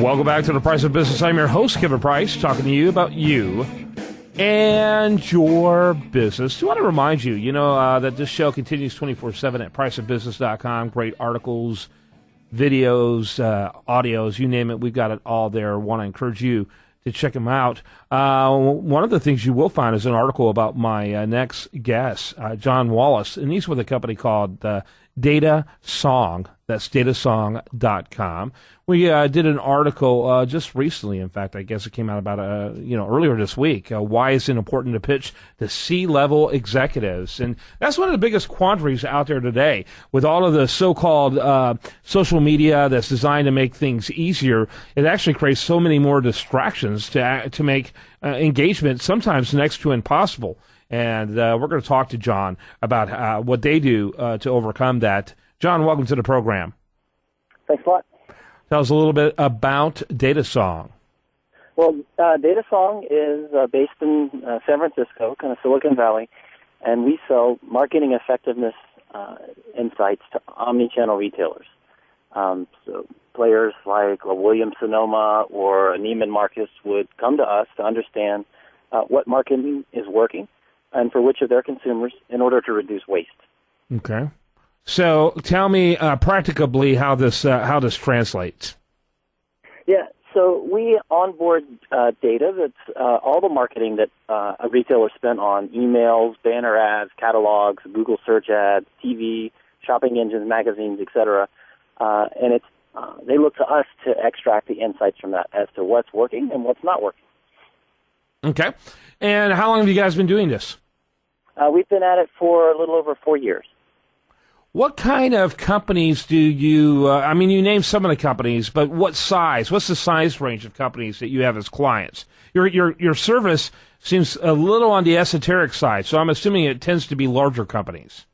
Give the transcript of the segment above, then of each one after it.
Welcome back to The Price of Business. I'm your host, Kevin Price, talking to you about you and your business. I want to remind you, that this show continues 24/7 at priceofbusiness.com. Great articles, videos, audios, you name it. We've got it all there. Want to encourage you to check them out. One of the things you will find is an article about my next guest, John Wallace, and he's with a company called Data Song. That's datasong.com. We did an article just recently. In fact, I guess it came out about earlier this week. Why is it important to pitch to C-level executives? And that's one of the biggest quandaries out there today. With all of the so-called social media that's designed to make things easier, it actually creates so many more distractions to make engagement sometimes next to impossible. And we're going to talk to John about what they do to overcome that. John, welcome to the program. Thanks a lot. Tell us a little bit about Data Song. Well, Data Song is based in San Francisco, kind of Silicon Valley, and we sell marketing effectiveness insights to omni-channel retailers. So players like Williams-Sonoma or Neiman Marcus would come to us to understand what marketing is working and for which of their consumers in order to reduce waste. Okay. So tell me practicably how this translates. Yeah, so we onboard data that's all the marketing that a retailer spent on emails, banner ads, catalogs, Google search ads, TV, shopping engines, magazines, etc. And they look to us to extract the insights from that as to what's working and what's not working. Okay. And how long have you guys been doing this? We've been at it for a little over 4 years. What kind of companies do you, you named some of the companies, but what size? What's the size range of companies that you have as clients? Your service seems a little on the esoteric side, so I'm assuming it tends to be larger companies.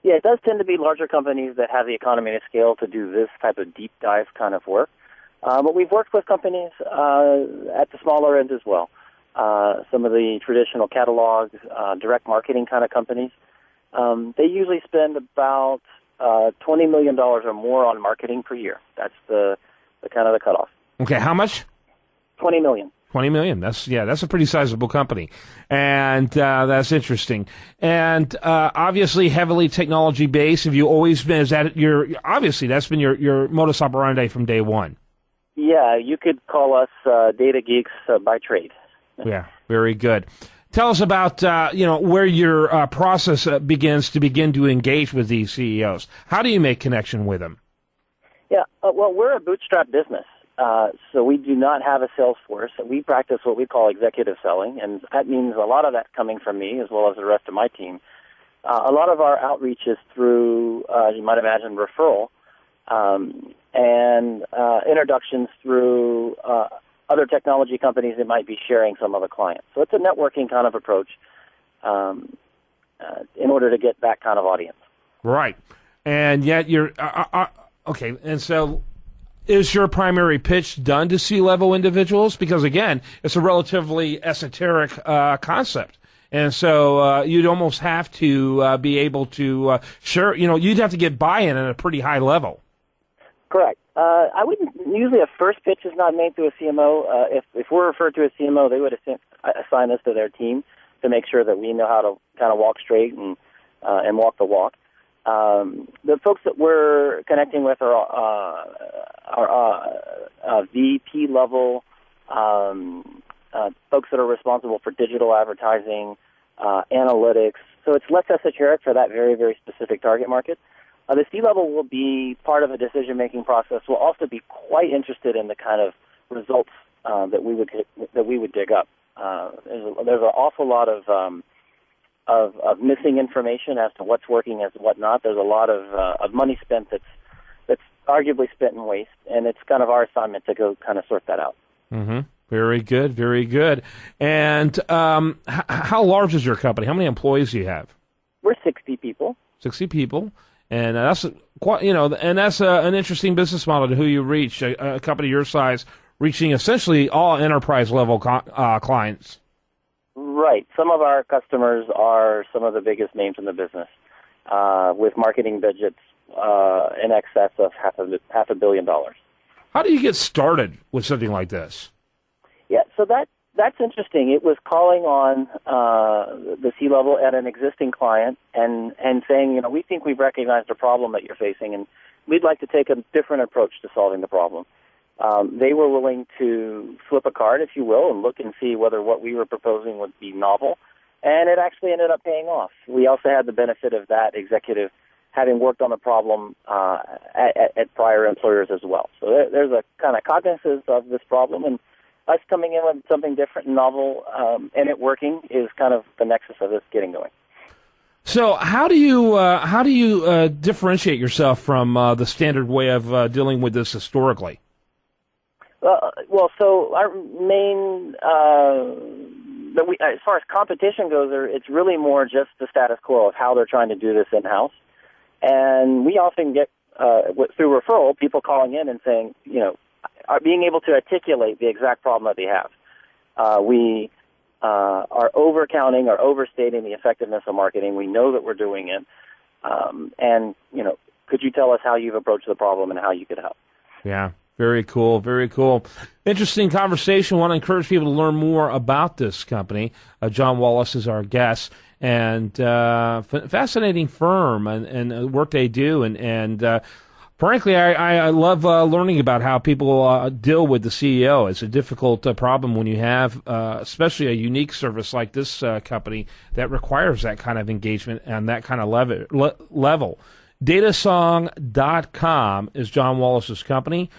Yeah, it does tend to be larger companies that have the economy of scale to do this type of deep dive kind of work. But we've worked with companies at the smaller end as well. Some of the traditional catalog, direct marketing kind of companies. They usually spend about $20 million or more on marketing per year. That's the kind of the cutoff. Okay, how much? $20 million. $20 million. That's a pretty sizable company, and that's interesting. And obviously, heavily technology based. Have you always been? Is that obviously that's been your modus operandi from day one? Yeah, you could call us data geeks by trade. Yeah, very good. Tell us about where your process begins to engage with these CEOs. How do you make connection with them? Yeah, well, we're a bootstrap business, so we do not have a sales force. We practice what we call executive selling, and that means a lot of that coming from me as well as the rest of my team. A lot of our outreach is through, you might imagine, referral and introductions through other technology companies that might be sharing some of the clients. So it's a networking kind of approach in order to get that kind of audience. Right. And yet you're okay. And so is your primary pitch done to C-level individuals? Because, again, it's a relatively esoteric concept. And so you'd almost have to be able to share, you'd have to get buy-in at a pretty high level. Correct. I wouldn't. Usually, a first pitch is not made to a CMO. If we're referred to a CMO, they would assign us to their team to make sure that we know how to kind of walk straight and walk the walk. The folks that we're connecting with are VP level folks that are responsible for digital advertising, analytics. So it's less esoteric for that very, very specific target market. The C-level will be part of a decision-making process. We'll also be quite interested in the kind of results that we would dig up. There's an awful lot of missing information as to what's working and what's not. There's a lot of money spent that's arguably spent in waste, and it's kind of our assignment to go kind of sort that out. Mm-hmm. Very good, very good. And how large is your company? How many employees do you have? We're 60 people. 60 people. And that's quite, and that's an interesting business model to who you reach. A company your size, reaching essentially all enterprise level clients. Right. Some of our customers are some of the biggest names in the business, with marketing budgets in excess of $500 million. How do you get started with something like this? Yeah, so that's interesting. It was calling on the C-level at an existing client and saying, you know, we think we've recognized a problem that you're facing, and we'd like to take a different approach to solving the problem. They were willing to flip a card, if you will, and look and see whether what we were proposing would be novel, and it actually ended up paying off. We also had the benefit of that executive having worked on the problem at prior employers as well. So there's a kind of cognizance of this problem, and us coming in with something different and novel and it working is kind of the nexus of this getting going. So how do you differentiate yourself from the standard way of dealing with this historically? Well, so our main, as far as competition goes, it's really more just the status quo of how they're trying to do this in-house. And we often get, through referral, people calling in and saying, you know, are being able to articulate the exact problem that they have. We are overcounting or overstating the effectiveness of marketing. We know that we're doing it. And, you know, could you tell us how you've approached the problem and how you could help? Yeah. Very cool, very cool. Interesting conversation. I want to encourage people to learn more about this company. John Wallace is our guest, and fascinating firm and the work they do. And frankly, I love learning about how people deal with the CEO. It's a difficult problem when you have, especially a unique service like this company that requires that kind of engagement and that kind of level. Datasong.com is John Wallace's company.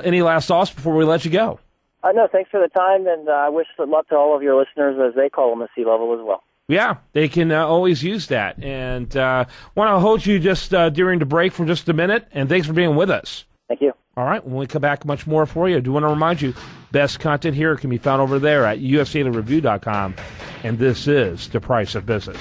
Any last thoughts before we let you go? No, thanks for the time, and I wish good luck to all of your listeners as they call them the C-level as well. Yeah, they can always use that. And want to hold you just during the break for just a minute, and thanks for being with us. Thank you. All right, when we come back, much more for you. I do want to remind you, best content here can be found over there at usdailyreview.com, and this is The Price of Business.